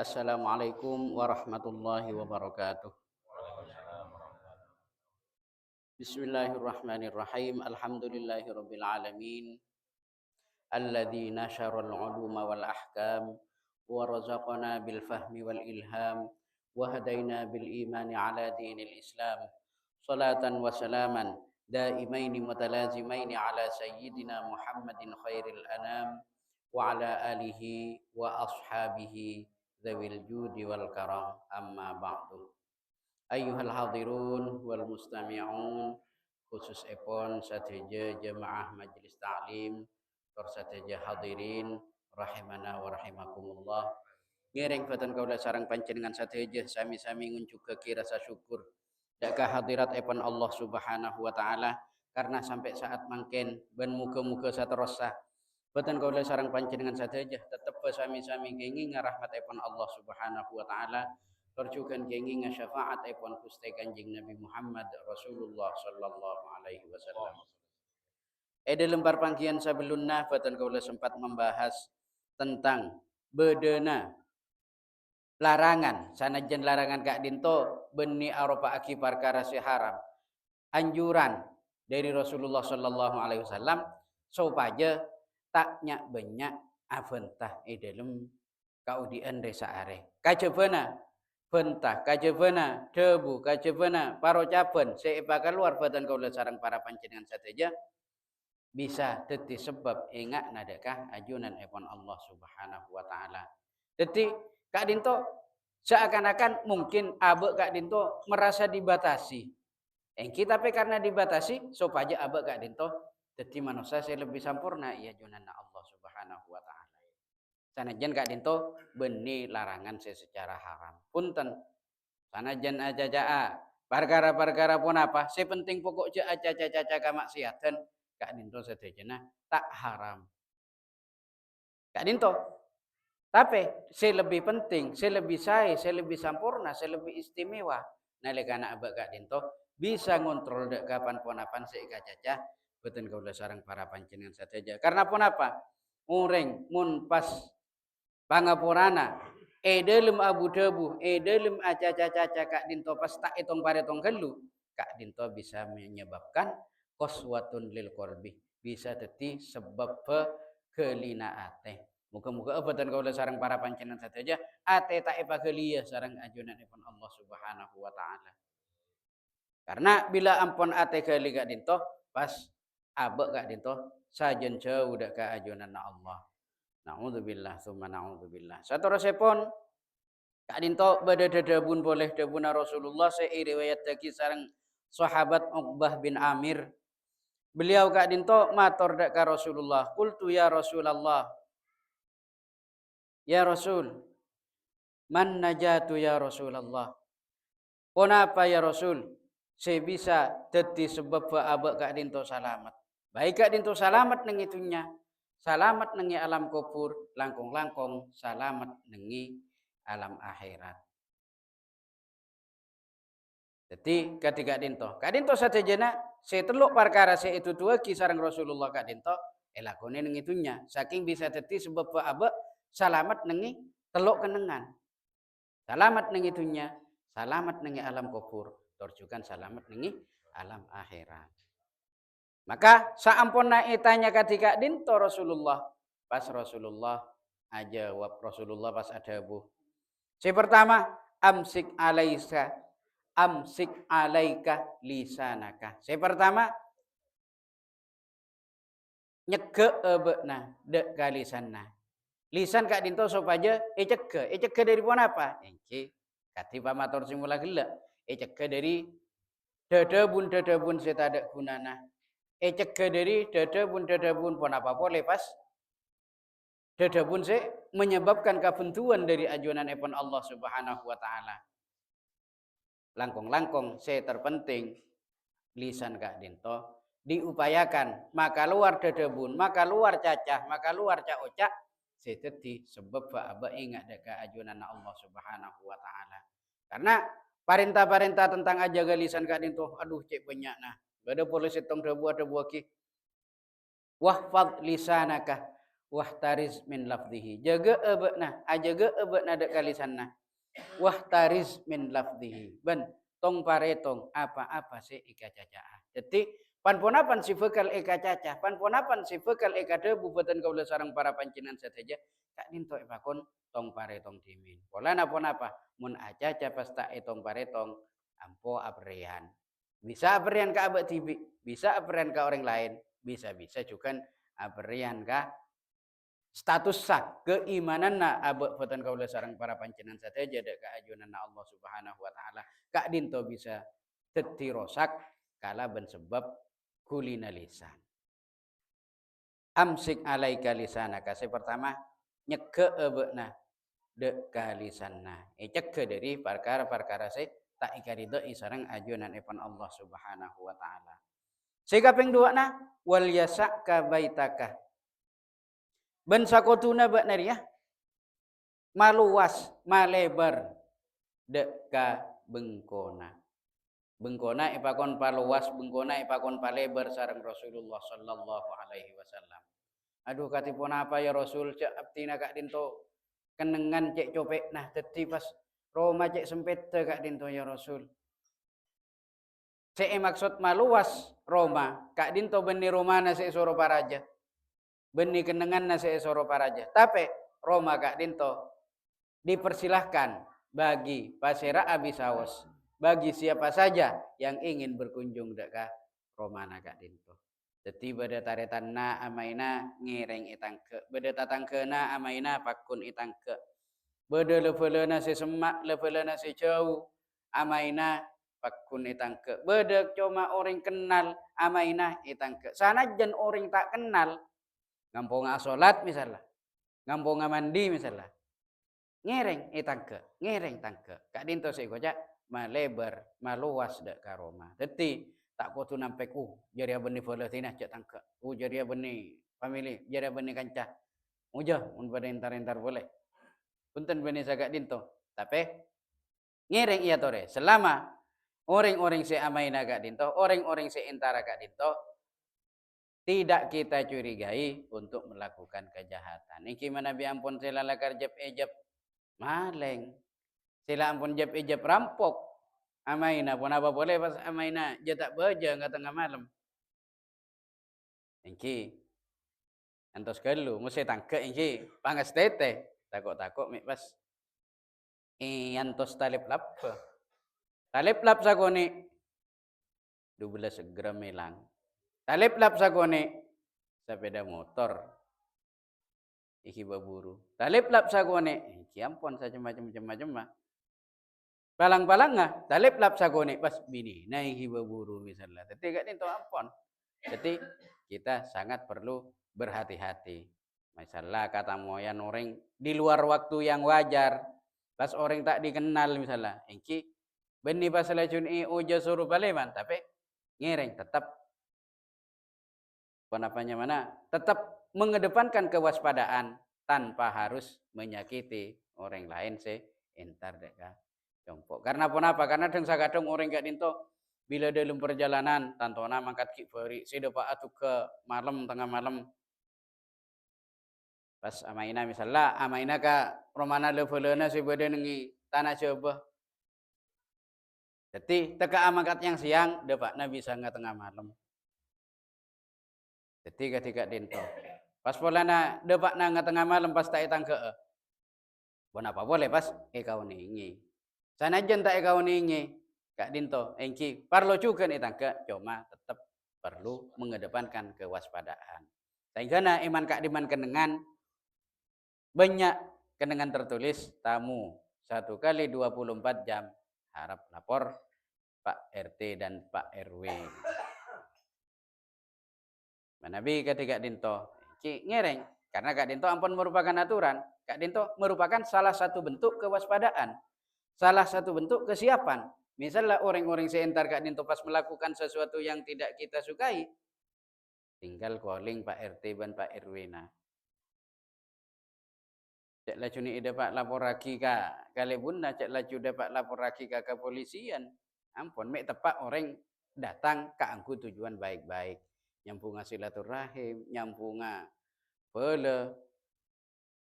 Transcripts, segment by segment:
Assalamualaikum warahmatullahi wabarakatuh. Bismillahirrahmanirrahim. Alhamdulillahirabbil alamin. Alladzi nasharal uluma wal ahkam wa razaqana bil fahmi wal ilham wa hadaina bil imani ala dinil Islam. Salatan wa salaman daimaini mutalazimaini ala sayyidina Muhammadin khairil anam wa ala alihi wa ashabihi dzawil judi wal karam, amma ba'du. Ayyuhal hadirun wal mustami'un, khusus epon sateja jemaah majelis ta'lim tor sateja hadirin rahimana wa rahimakumullah. Ngereng fatan kaula sareng panjenengan sateja sami-sami ngunjuk ke rasa syukur dak hadirat epon Allah Subhanahu wa taala karena sampai saat mangken ben muga-muga saterusah Batan kaula sareng panjenengan sateja tetep sami-sami kengi ngarahmat epon Allah Subhanahu wa taala terjukan kengi ngasyafaat epon Gusti Kanjeng Nabi Muhammad Rasulullah sallallahu alaihi wasallam. Dalam perpanggian sebelumnya batan kaula sempat membahas tentang bedena larangan sanajan larangan kak dinto beni aropa aki perkara si haram anjuran dari Rasulullah sallallahu alaihi wasallam supaya taknya banyak aventah dalam kaudian desa are kajebana bentah kajebana debu kajebana parocaban seipa keluar badan kaula sareng para panjenengan sateja bisa dadi sebab engak nadakah ajunan epon Allah Subhanahu wa taala. Dadi Kak Dinto seakan-akan mungkin abe Kak Dinto merasa dibatasi. Kita tapi karena dibatasi supaya abe Kak Dinto dadi manusia saya lebih sempurna ya junanna Allah Subhanahu wa taala. Sanajan Kak Dinto beni larangan saya secara haram. Punten sanajan aja perkara-perkara pun apa, sepenting pokok je aja kamaksiatan Kak Dinto sedejana tak haram. Kak Dinto, tapi saya lebih penting, saya lebih saya lebih sempurna, saya lebih istimewa. Nalekana abak Kak Dinto bisa ngontrol dek kapan pun apa saya caca beten kaula sareng para panjenengan sateja. Karena pun apa? Ureng mun pas pangapurana dalam abu debu dalam aca-caca Kak Dinto pas tak itong paretong gelu Kak Dinto bisa menyebabkan qaswatun lil qalbi, bisa dadi sebab kelina ate. Muga-muga abatan kaula sareng para panjenengan sateja ate tak epagelia sareng ajunanipun Allah Subhanahu wa taala. Karena bila ampun ate geli Kak Dinto pas abek Kak Dinto sajen jauh dak ka ajunan Allah. Na'udzubillah summa na'udzubillah. Saterusipun Kak Dinto bade dedabun boleh dabuna Rasulullah riwayat dagi sareng sahabat Uqbah bin Amir. Beliau Kak Dinto matur dak ka Rasulullah, qultu ya Rasulullah. Ya Rasul, man najatu ya Rasulullah. Kenapa ya Rasul? Saya bisa dadi sebab abek Kak Dinto salamat. Baik Kak Dinto salamat nang itunya. Salamat nengi alam kubur, langkung-langkung salamat nengi alam akhirat. Jadi ketika Kak Dinto sadejana saya teluk perkara saya itu dua kisarang Rasulullah Kak Dinto elakone neng itunya. Saking bisa dadi sebab abe salamat nengi teluk kenengan. Salamat neng itunya, salamat nengi alam kubur, torjukan salamat nengi alam akhirat. Maka saampuna itanya ketika dinto Rasulullah pas Rasulullah ajawab Rasulullah pas adabu. Si pertama amsik alaika lisanaka. Si pertama nyege ebekna dek kalisanna. Lisan Kak Dinto supaya ecege dari pun apa? Engke kati pamatur simula gelak. Ecege dari dadabun setadak gunana. Ecege dari dadabun pun apa boleh pas dadabun se menyebabkan kebentuan dari ajunan epon Allah Subhanahu wa taala. Langkung-langkung se terpenting lisan Kak Dinto diupayakan maka luar dadabun, maka luar cacah, maka luar ocak seteti sebab aba ingat deka ajunan Allah Subhanahu wa taala. Karena perintah-perintah tentang ajaga lisan Kak Dinto aduh cek banyak nah. Gada polisi tong debu ada buaki. Wahfad lisanaka wahtariz min lafdhihi. Jaga ebekna, ajaga ebekna dek kalisanna. Wahtariz min lafdhihi. Ben tong paretong apa-apa se ika cacah. Jadi panponapan si bekal eka cacah, panponapan si bekal eka debu boten kaula sareng para pancenan sateja, kak dinto epakon tong paretong dimin. Pola napa-napa mun acaca pasta etong paretong ampo abrian. Bisa abrian ka abek tibi, bisa abrian ka orang lain, bisa-bisa juga abrian ka status sah keimanan na abek poten kaula sareng para pancenan sateja dek kaajunan Allah Subhanahu wa taala. Kak dinto bisa teti rosak kala ben sebab kulina lisan. Amsik alaika lisanaka. Pertama nyeke ebekna dek kalisanna. Ceke dari perkara-perkara tak ikarido sareng ajunan epan Allah Subhanahu wa taala. Kaping dua na wal yasaka baitaka. Ben sakotuna bak nari ya. Maluas, malebar dek ka bengkona. Bengkona ipakon paluas, bengkona ipakon palebar sareng Rasulullah sallallahu alaihi wasallam. Aduh katipun apa ya Rasul cek abtina kak dinto kenengan cek copek nah teti pas Roma cek sempit kak dinto ya Rasul. Cek maksud maluas Roma kak dinto beni Romana se soro paraja. Beni kenengan na se soro paraja. Tapi Roma kak dinto dipersilahkan bagi pasera abisawas, bagi siapa saja yang ingin berkunjung dekat Romana kak dinto. Jadi beda taretan na amaina ngireng itangke, beda tatangkena amaina pakun itangke, beda levelena si semak, levelena si jauh amaina pakun itangke, beda cuma orang kenal amaina itangke. Sana jen orang tak kenal, ngampung asolat misalnya, ngampung mandi misalnya. Ngereng ngereng tangke. Kak dinto saya kocak malebar, maluas dek karoma. Jadi tak kutu nampek jadi benih Palestina cek tangke. Jadi benih family, jadi benih kancah. Uja mun pada entar boleh. Punten benih sagak dinto. Tapi ngereng iya tore. Selama orang-orang si amaina kak dinto, orang-orang si entara kak dinto tidak kita curigai untuk melakukan kejahatan. Iki mana bi ampun selalakar ejab maleng. Sila ampun ijab rampok. Amaina pun apa boleh pas amaina dia tak beja enggak tengah malam. Engki antos kelu mesti tangke engki pangas tete. Takut-takut mik pas antos talip lap. Talip lap sakone 12 gram melang. Talip lap sakone sepeda motor. Iki baburu. Talip lap sakone iki ampun saja macam-macam mah. Palang-palang nga, talip lap sagone pas bini naik buru misalnya. Tapi gak itu ampun. Jadi kita sangat perlu berhati-hati. Misalnya kata moyan orang di luar waktu yang wajar, pas orang tak dikenal misalnya, engki beni pas lacun uja suruh baleman, tapi ngereng tetap penapanya mana? Tetap mengedepankan kewaspadaan tanpa harus menyakiti orang lain entar dek Jongkok. Karena apa? Karena deng sagadeng orang gak dinto bila dalam perjalanan tantona mangkat kibari sida pak atu ke malam tengah malam pas amaina misalnya amaina ka romana levelena si bade nengi tanah coba. Jadi teka amangkat yang siang depakna bisa nggak tengah malam. Jadi ketika dinto pas polana depakna nggak tengah malam pas tak itang ke apa boleh pas kau ningi. Sanajan tak kau ningi Kak Dinto, engki parlo juga nih tangga, cuma tetap perlu mengedepankan kewaspadaan. Sehingga iman Kak Diman kenengan banyak kenengan tertulis tamu 1 kali 24 jam harap lapor Pak RT dan Pak RW. Manabi ketika Dinto, engki ngereng karena Kak Dinto ampun merupakan aturan. Kak Dinto merupakan salah satu bentuk kewaspadaan, salah satu bentuk kesiapan. Misalnya orang-orang seentar Kak Dinto pas melakukan sesuatu yang tidak kita sukai, tinggal calling Pak RT dan Pak RW nah. Cek laju ni ida Pak lapor lagi ka kali bunda, cek laju dapat lapor lagi ke kepolisian. Ampun, mek tepak orang datang ke angku tujuan baik-baik. Nyambunga silaturahim, nyambunga Bele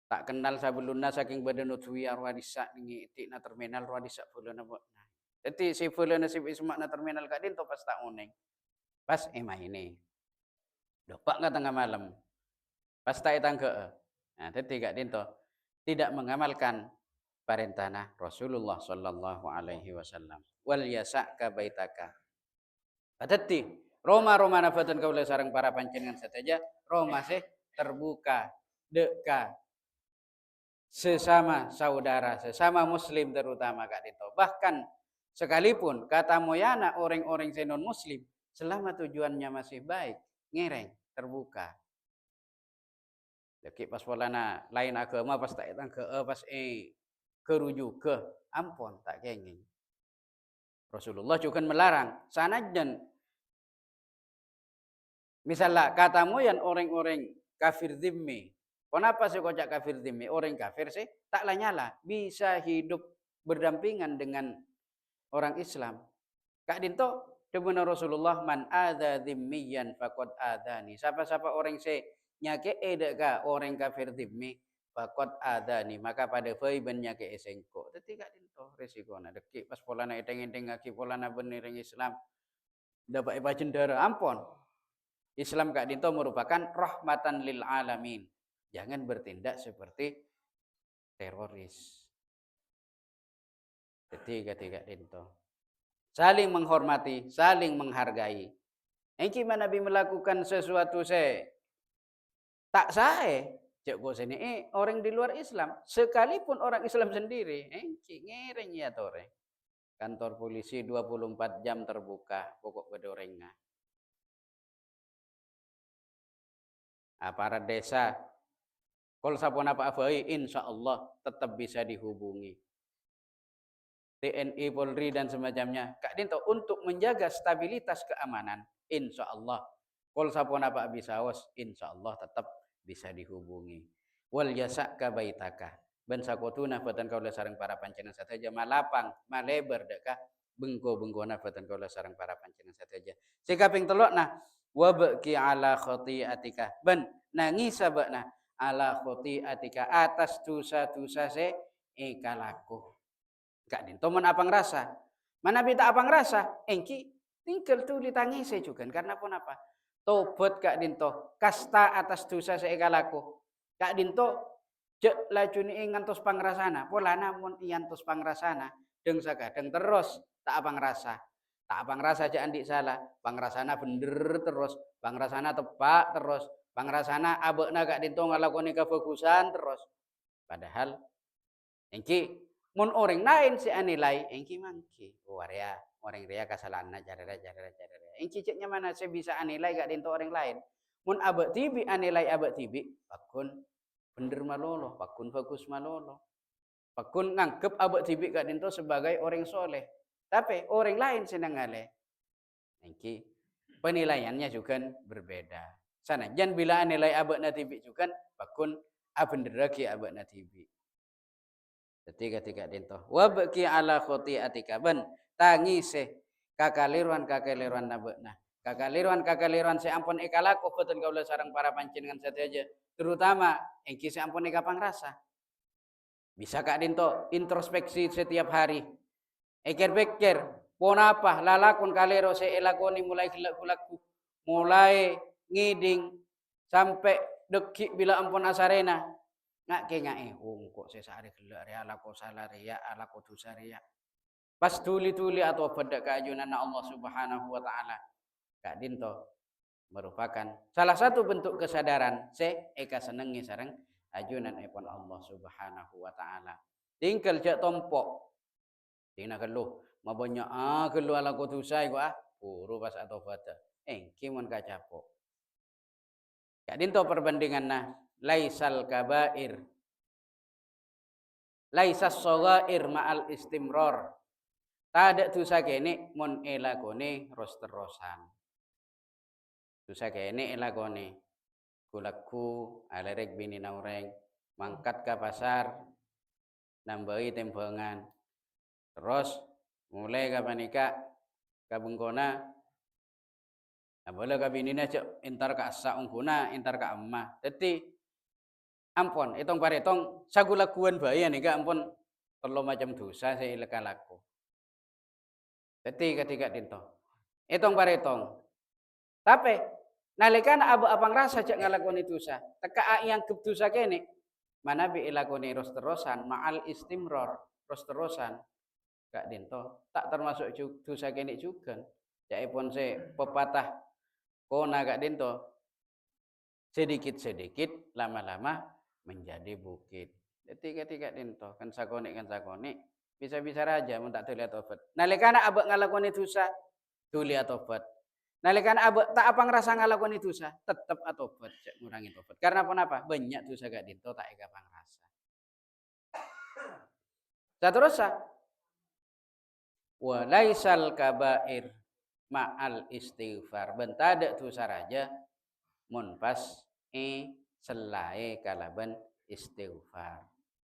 tak kenal sabeluna saking badan utwi arwah disak ningi na terminal arwah disak bele na buat. Jadi si bele na si ismak na terminal kadin to pas tak uneng. Pas ini. Dopak nggak tengah malam. Pas tak itang ke. Nah, jadi kadin to tidak mengamalkan perintah Rasulullah sallallahu alaihi wasallam. Wal yasa'ka baitaka. Adati Roma nafatan kaula sareng para panjenengan sateja Roma sih terbuka deka sesama saudara, sesama muslim terutama Kak Dito. Bahkan sekalipun kata moyana orang-orang non muslim selama tujuannya masih baik, ngereng, terbuka. Jadi pas polana lain agama pas tak datang ke pas kerujuk ke ampun tak kenging. Rasulullah juga melarang sanajan misalnya katamu yang orang-orang kafir zimmi. Kenapa sih kocak kafir zimmi? Orang kafir sih tak lanyala bisa hidup berdampingan dengan orang Islam. Kak Dinto, demen Rasulullah man adza zimmiyan faqad adani. Siapa-siapa orang sih nyake edeka orang kafir zimmi faqad adani. Maka pada fai ben nyake esengko. Dadi Kak Dinto resiko na deki pas polana edeng-edeng ngaki polana bener Islam. Dapat bacendara ampun. Islam Kak Dinto merupakan rahmatan lil alamin. Jangan bertindak seperti teroris. Ketiga Kak Dinto. Saling menghormati, saling menghargai. Engki Nabi melakukan sesuatu tak sae. Cek bos ini orang di luar Islam. Sekalipun orang Islam sendiri. Engki ngereng ya tore. Kantor polisi 24 jam terbuka. Pokok bedorengnya. Aparat desa kalau sapon apa-apa insya Allah tetap bisa dihubungi. TNI, Polri dan semacamnya. Kak Dinto untuk menjaga stabilitas keamanan insya Allah. Kalau sapon apa bisa was insya Allah tetap bisa dihubungi. Wal yasa'ka baitaka. Ben sakotuna batan kaula sareng para pancenengan sateja malapang malebar dekah bengko-bengkona batan kaula sareng para pancenengan sateja. Sikaping telokna wa baqi ala khati'atika. Ben nangis sabakna ala khati'atika atas dosa-dosa se ikalaku. Kak Dinto men apang rasa. Mana bita apang rasa? Engki tinggal tuli tangise juga karena pun apa? Tobat Kak Dinto kasta atas dosa se ikalaku. Kak Dinto cek lajuni ngantos pangrasana. Pola namun iantos pangrasana deng sakadeng terus tak apang rasa. Tak pangrasa aja andik salah, pangrasana bener terus, pangrasana tepak terus, pangrasana abekna Kak Dinto ngalakoni kebagusan terus. Padahal engki mun orang lain si anilai engki mangki. Waria, orang ria kasalahanna jarera. Engki ceknya mana saya bisa anilai Kak Dinto orang lain. Mun abek tibi anilai abek tibi, pakun bener malolo, pakun bagus malolo. Pakun ngangkep abek tibi Kak Dinto sebagai orang soleh. Tapi orang lain senang ngale. Engki penilaiannya juga berbeda. Sana jangan bila nilai abek natibi juga pakun abenderaki abek natibi. Ketiga dinto. Wabki ala khoti'atika ben tangise kakaliruan nabekna. Kakaliruan seampun ikalaku betul kaula sareng para panjenengan sateja. Terutama engki seampun ikapang rasa. Bisa Kak Dinto introspeksi setiap hari. Eker-beker, pon apa lalakon kalero saya elakoni mulai gelak-gulakku, mulai ngiding sampai dekik bila ampun asarena. Ngak ke ngak kok saya sehari gelak ria ala ko salah ria ala ko dosa ria. Pas tuli-tuli atau pada keajunan Allah Subhanahu wa taala. Kak Dinto merupakan salah satu bentuk kesadaran eka senengi sareng ajunan epon Allah Subhanahu wa taala. Tinggal jak tompok tina keluh mabonya keluh ala ko tusai ko puru pas atau bata kimon kacapo. Kak Dinto perbandingan laisal kabair laisas shaghair ma'al istimror. Tada dosa kene mon elakone ros-terosan. Dosa kene elakone kulaku alerek bini naureng mangkat ke pasar nambahi tembangan. Terus mulai kapan nikah kabengkona boleh kabinina cek intar ka asa ungkuna intar ka emmah. Jadi ampun itong paretong sagulakuan bae nika ampun telu macam dosa saya ilegal laku. Dadi ketika dinto. Itong paretong. Tapi nalika abu abang rasa cek ngalakoni dosa, teka yang ke dosa kene mana bi ilakoni terus-terusan ma'al istimror terus-terusan gak dinto tak termasuk dosa kene juga. Jaipun se pepatah kona gak dinto sedikit-sedikit lama-lama menjadi bukit. Jadi ketika dinto kan sakone bisa-bisa raja mun tak tuliat tobat. Nalikana abek ngalakoni dosa tuliat tobat. Nalikana abek tak apa ngerasa ngalakoni dosa tetep atobat cek ngurangi tobat. Karena apa? Banyak dosa gak dinto tak ega pangrasa. Seterusnya wa laisal kabair ma'al istighfar. Bentada dosa raja mun pas selai kalaban istighfar.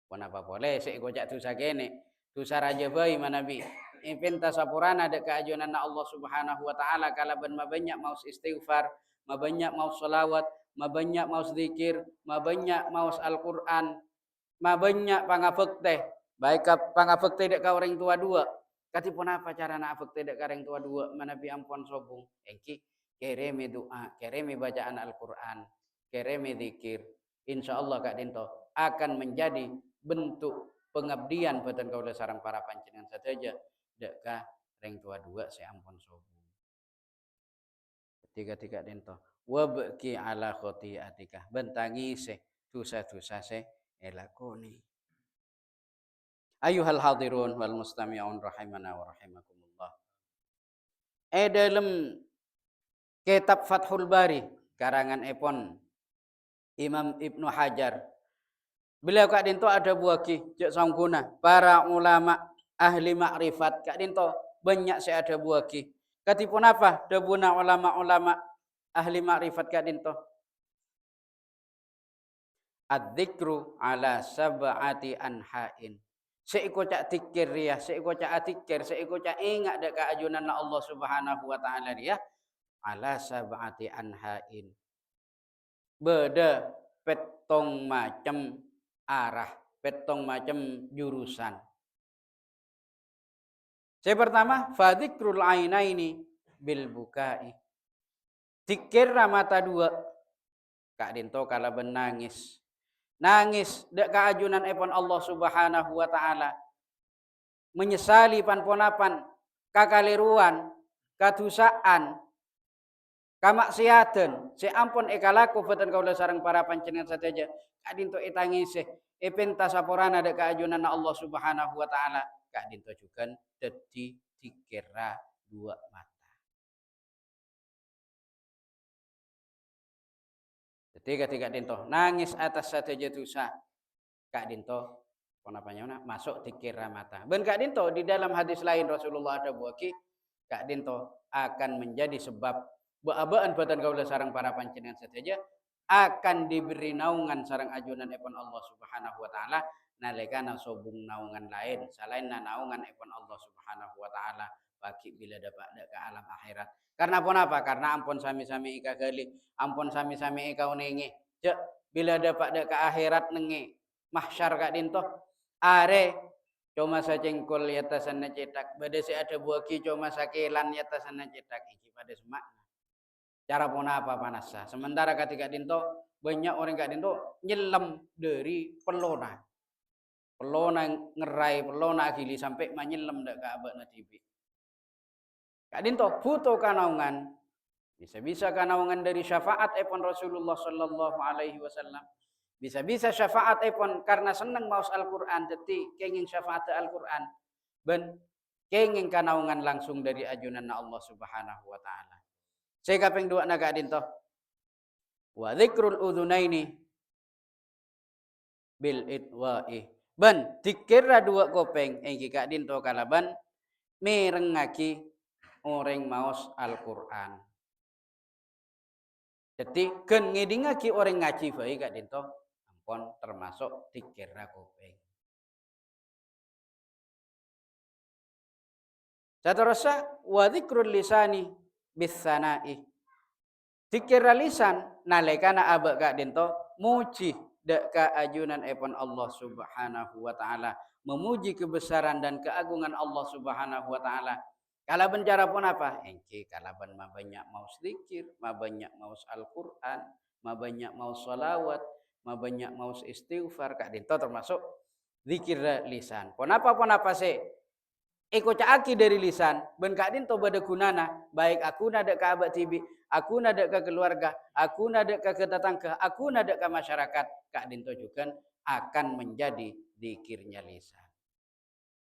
Kenapa boleh sik gojak dosa kene? Dosa raja bayi manabi. Impinta sapurana dek keajunan Allah Subhanahu wa taala kalaban mabanyak maus istighfar, mabanyak maus salawat, mabanyak maus zikir, mabanyak maus Al-Qur'an, mabanyak pangafekte. Baik pangafekte dek ka orang tua dua. Katipun apa cara na afekte dek ka orang tua dua manabi ampun sobung. Engki kereme doa, kereme bacaan Al-Qur'an, kereme zikir. Insyaallah Kak Dinto akan menjadi bentuk pengabdian badan kaula sareng para panjenengan saja dek ka reng tua dua saya ampun sobung. Tiga Dinto wabki ala khotiatika bentangi se dosa-dosa se elakoni. Ayuhal hadirun wal mustami'un rahimana wa rahimakumullah. Dalam kitab Fathul Bari karangan epon Imam Ibnu Hajar. Beliau Kak Dinto ada buaki cek sangguna para ulama ahli makrifat Kak Dinto banyak saya ada buaki. Katipun apa? Dabuna ulama-ulama ahli makrifat Kak Dinto. Adzikru ala sab'ati anha'in. Seiko cak tikir ya, seiko cak atikir, seiko cak ingat dek keajunan Allah Subhanahu wa taala dia ala sab'ati anha'in. Beda petong macam arah, petong macam jurusan. Saya pertama fadikrul ainaini bil bukai. Tikir mata dua. Kak Dinto kala benangis. Nangis dek keajunan epon Allah Subhanahu wa taala. Menyesali panponapan kakaliruan, kadusaan, kamaksiatan, seampun ekalaku beten kaula sareng para panjenengan sateja. Kak Dinto etangise, epenta saporana dek keajunan Allah Subhanahu wa taala. Kak Dinto juga dadi dikira dua mata. Ketika Dinto nangis atas sateja dosa. Kak Dinto kenapanya masuk dikira mata. Ben Kak Dinto di dalam hadis lain Rasulullah ada buaki Kak Dinto akan menjadi sebab beabaan badan kaula sarang para panjenengan sateja akan diberi naungan sarang ajunan epon Allah Subhanahu wa taala nalikana sobung naungan lain selain naungan epon Allah Subhanahu wa taala bagi bila dapat ke alam akhirat. Karena apa? Karena ampun sami-sami ika gali, ampun sami-sami ika unenge. Cek bila dapat ke akhirat nenge mahsyar Kak Dinto are cuma sacengkol yata sana cetak bade si ada buaki cuma sakelan yata sana cetak iki pada semak. Cara pun apa panasa. Sementara ketika Dinto banyak orang Kak Dinto nyelam dari pelona. Pelona ngerai, pelona gili sampai menyelam dak ka abad natibi. Kak Dinto butuh kanaungan. Bisa-bisa kanaungan dari syafaat epon Rasulullah sallallahu alaihi wasallam. Bisa-bisa syafaat epon karena senang maus Al-Qur'an jadi kenging syafaat Al-Qur'an. Ben kenging kanaungan langsung dari ajunan Allah Subhanahu wa taala. Saya kaping dua na Kak Dinto. Wa dzikrul udzunaini bil itwa'i. Ben dikira dua kopeng engki Kak Dinto kalaban mirengaki orang maos Al-Qur'an. Jadi ken ngidingaki orang ngaji bae Kak Dinto ampun termasuk dikira kopeng. Saterusnya wa dzikrul lisani bisana'i. Dikira lisan nalekana abak Kak Dinto muji dak ka ajunan epon Allah Subhanahu wa taala, memuji kebesaran dan keagungan Allah Subhanahu wa taala. Kalaban cara pun apa? Engke kalaban ma banyak mau zikir, ma banyak mau Al-Qur'an, ma banyak mau salawat, ma banyak mau istighfar, kak dinto termasuk zikir lisan. Pon apa se? Eko caaki dari lisan, ben kak dinto bada gunana, baik aku nada ke abad tibi, aku nada ke keluarga, aku nada ke tetangga, aku nada ke masyarakat, kak dinto juga akan menjadi zikirnya lisan.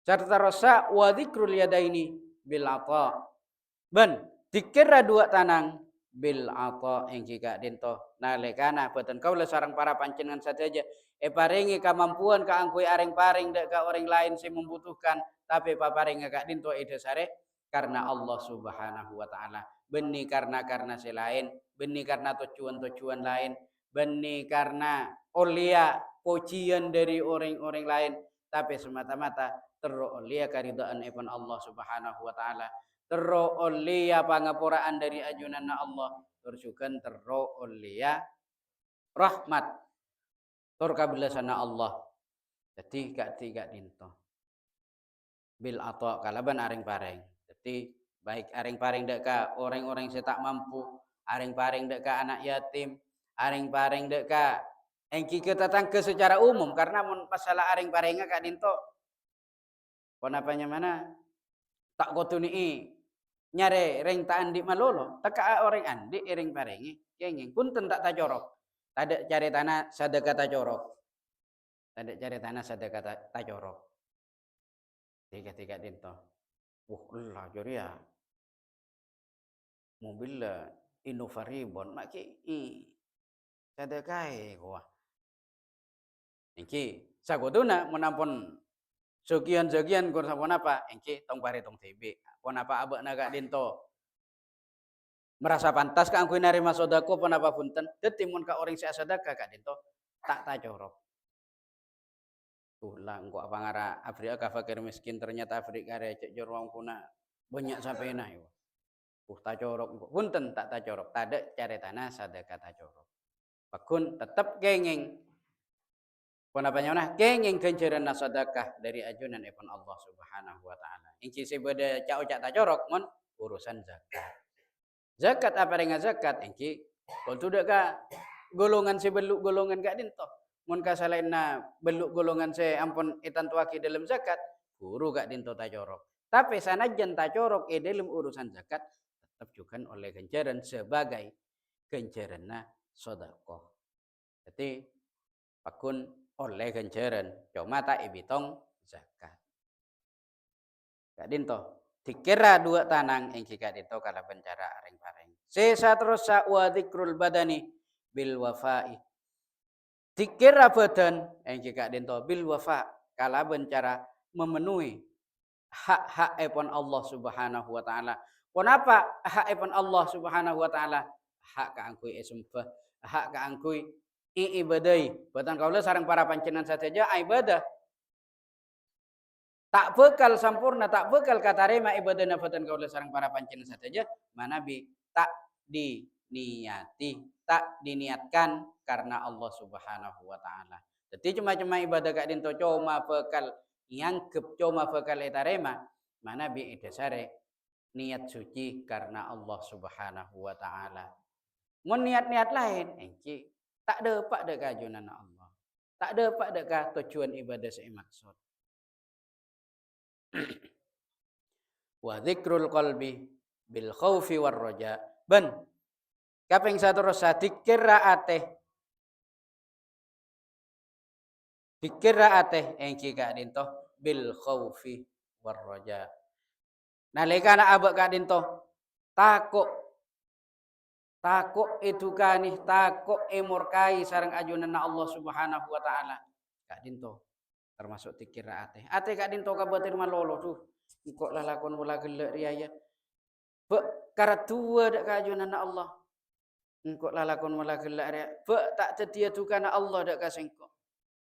Serta rasa wa dzikrul yadaini bil ata. Ben dikira dua tanang bil ata yang jika dinto nalekana boten kau sareng para panjenengan saja paringi kemampuan ka angkui areng paring dek ka orang lain si membutuhkan tapi paparing kak dinto sare karena Allah Subhanahu wa taala, beni karena si lain, beni karena tujuan-tujuan lain, beni karena olia pujian dari orang-orang lain, tapi semata-mata terus olia karidaan ibn Allah Subhanahu wa taala, terus olia pangapuraan dari ajunan Allah, terus juga terus olia rahmat turkabelasan Allah. Jadi gak tiga dinto bil atau kalaban aring pareng. Jadi baik aring pareng deka orang-orang yang tak mampu, aring pareng deka anak yatim, aring pareng deka engki ketatangke secara umum, karena masalah aring parengnya kak dinto ponapanya mana tak kotuni nyare reng ta andi malolo taka orang andi ring parengi kenging pun tak tacorok tada cari tanah sadaka tacorok, tada cari tanah sadaka tacorok tiga dinto lah jori ya mobil Innova Reborn maki sadakae gua engki sagotuna menampun sekian kur sapon apa engki tong pare tong TB pon apa abak naga dinto merasa pantas ka angkui narima sodako pon apa punten detimun ka orang sia sadaka ka dinto tak tacorok lah engko apa ngara Afrika ka fakir miskin ternyata Afrika re cek jorong kuna banyak sampai nah yo tacorok punten tak tacorok tada cari tanah sadaka tacorok pakun tetap kenging pon apa nyana kenging kenceran sadakah dari ajunan epon Allah Subhanahu wa taala ingki sebeda cak cak tacorok mon urusan zakat apa dengan zakat ingki kon tudak ka golongan sebeluk golongan gak dinto mun kasalainna beluk golongan se ampun itan tuaki dalam zakat guru gak dinto tacorok, tapi sanajan tacorok dalam urusan zakat tetap juga oleh ganjaran sebagai ganjaranna sedekah. Jadi pakun oleh ganjaran cuma tak ibitong zakat. Gak dinto dikira dua tanang yang jika dinto kala pencara areng pareng. Sesa terus wa dzikrul badani bil wafai. Dikira badan yang jika dinto bil wafa kala bencara memenuhi hak-hak epon Allah Subhanahu wa taala. Kenapa hak epon Allah Subhanahu wa taala? Hak ka angkui esempah, hak ka angkui ibadai. Batan kaula sareng para pancenan saja ibadah. Tak bekal sempurna, tak bekal katarema ibadah nafatan kaula sareng para pancenan saja mana bi tak diniati, tak diniatkan karena Allah Subhanahu wa taala. Jadi cuma-cuma ibadah gak dinto cuma bekal nyangkep cuma bekal etarema mana bi dasare niat suci karena Allah Subhanahu wa taala. Mun niat-niat lain engki tak dapat deka ajunan Allah. Tak dapat deka tujuan ibadah saya maksud. Wa dzikrul qalbi bil khaufi war raja. Ben kaping satu rosa dikira engki gak dinto bil khaufi war raja. Nalika abak gak dinto takut itu kanih takut murkai sareng ajunan Allah Subhanahu wa taala gak dinto termasuk dikira ate gak dinto kabatir malolo tuh kok lalakon wala gelek riaya be karatua dak kajunan Allah engkok lalakon wala gelek riaya be tak sedia tukana Allah dak kasengko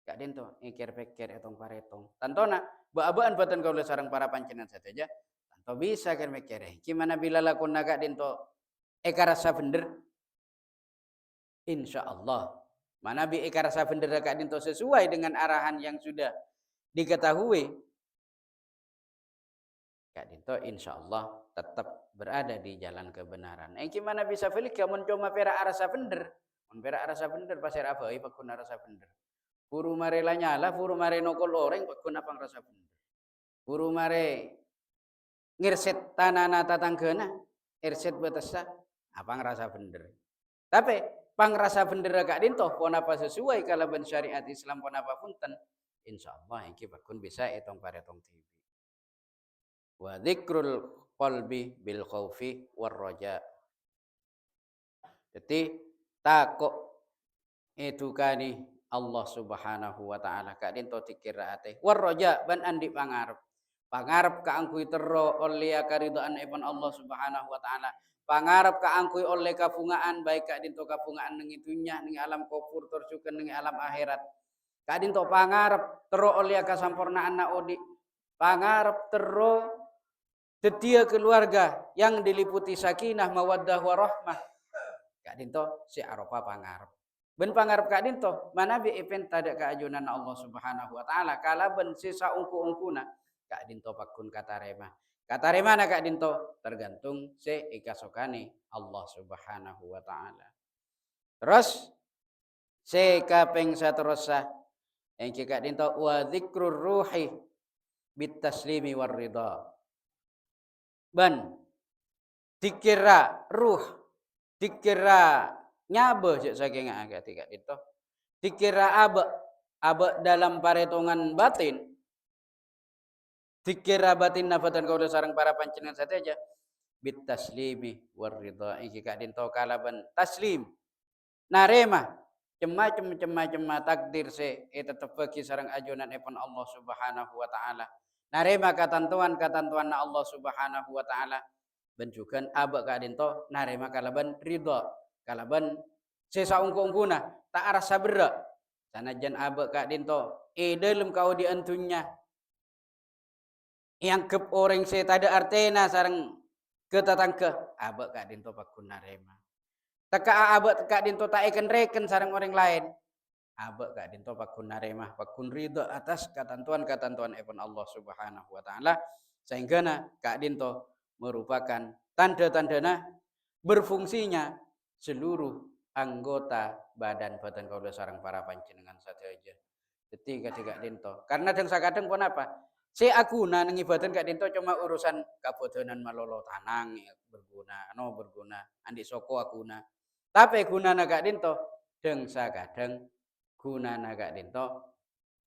gak dinto ikir pikir etong paretong tantona ba-abaan batan kaula sareng para pancenan saja tanto bisa kan mikir gimana bila lakon naga dinto rasa bener insyaallah Mana bi rasa bener kak dinto sesuai dengan arahan yang sudah diketahui. Kak dinto insyaallah tetap berada di jalan kebenaran. Gimana bisa filik mun cuma pera arasa bener. Mun pera arasa bener pasir apa pakun arasa bener. Puru mare lanyala, puru mare nokol orang pakun apa rasa bener. Puru mare ngirset tanana tatanggana, irset betesa, apa ngerasa bener. Tapi pangrasa bener kak dinto pon apa sesuai kalaban syariat Islam pon apa punten, insyaallah iki bakun bisa etong paretong TV. Wa dzikrul qalbi bil khaufi war raja. Jadi takok edukani Allah Subhanahu wa taala kak dinto tikiraate war raja ban andi pangarep. Pangarep kaangkui terro oleh karidaan ibn Allah Subhanahu wa taala. Pangarep kaangkui oleh kapungaan baik kak dinto kapungaan nang itunya ning alam kubur tersukan ning alam akhirat. Kak dinto pangarep terro oleh kasampurnaan naudi. Pangarep terro setia keluarga yang diliputi sakinah mawaddah warahmah. Kak dinto si aropa pangarep. Ben pangarep kak dinto mana bi event tada kaajunan Allah Subhanahu wa taala kala ben sisa ungku-ungkuna kak dinto pakun kata rema. Kata rema na kak dinto tergantung se ikasokani Allah Subhanahu wa taala. Terus se kapeng saterosa yang kak dinto wa dzikrur ruhi bit taslimi war ridha. Ban dikira ruh dikira nyabe saking agak tiga dinto. Dikira abe dalam paretongan batin. Dikira batin nafatan kau sarang para pancingan saja bit taslimi war ridha iki kak dinto kalaban taslim narema cema takdir se tetap bagi sarang ajunan epon Allah Subhanahu wa taala narema katantuan na Allah Subhanahu wa taala benjukan aba kak dinto narema kalaban ridha kalaban sesa ungku-ungkuna tak arah sabra sanajan aba kak dinto dalam kau diantunya yang kep orang saya tada artena sarang ketatangke abak kak dinto pakun narema taka abak kak dinto tak ikan reken sarang orang lain abak kak dinto pakun narema pakun ridho atas katantuan epon Allah Subhanahu wa taala sehingga kak dinto merupakan tanda-tandana berfungsinya seluruh anggota badan kaula sarang para panjenengan saja ketika dinto karena dan sakadeng pun apa si aguna nang ibadah kak dinto cuma urusan kabodonan malolo tanang ya, berguna andi soko aguna tapi gunana kak dinto deng sakadeng gunana kak dinto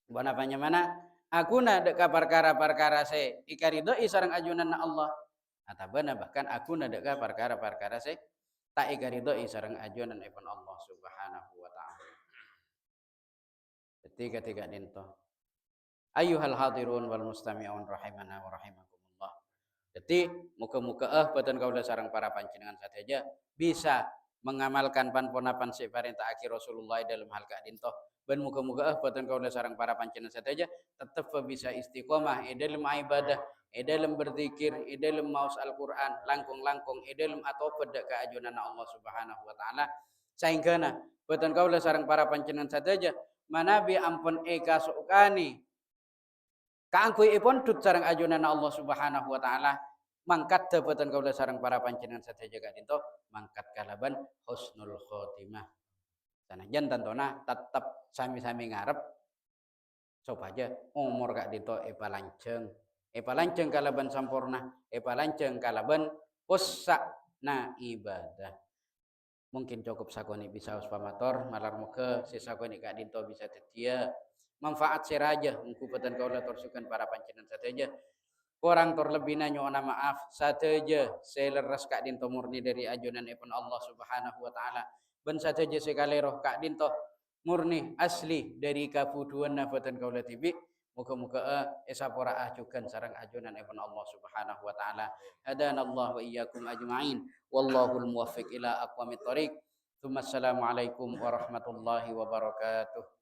bukan apanya mana aguna dek perkara-perkara se ikarido sareng ajunan Allah atabana bahkan aguna dek perkara-perkara se tak ikarido sareng ajunan ibn Allah Subhanahu wa taala ketika dinto Ayyuhal hadirun wal mustami'un rahimana wa rahimakumullah. Jadi muka-muka badan kaula sareng para panjenengan saja bisa mengamalkan pan-ponapan si perintah akhir Rasulullah dalam hal kadinto. Ben muka-muka badan kaula sareng para panjenengan saja tetap bisa istiqomah dalam ibadah, dalam berzikir, dalam maus Al-Qur'an, langkung-langkung, dalam atau pada keajunan Allah Subhanahu wa taala. Sehingga badan kaula sareng para panjenengan saja manabi ampun eka sukani kaangkui ipon tut sareng ajunan Allah Subhanahu wa taala mangkat dapatan kaula sareng para panjenengan sadaya gak dinto mangkat kalaban husnul khotimah. Sanajan tantona tetap sami-sami ngarep supaya umur gak dinto epalanceng kalaban sampurna epalanceng kalaban pusak na ibadah. Mungkin cukup sakoni bisa pamator malar muka si sakoni gak dinto bisa tetia manfaat siraja mengkupatan kaulah torsukan para pancenan sateja kurang terlebih nyona maaf sateja seleras kak dinto murni dari ajunan ipun Allah Subhanahu wa taala ben sateja sekaleroh kak dinto murni asli dari kapuduan nafatan kaulah tibi muka-muka esapora ajukan sarang ajunan ipun Allah Subhanahu wa taala hadanallahu wa iyyakum ajma'in wallahul muwaffiq ila aqwamit thoriq. Assalamualaikum warahmatullahi wabarakatuh.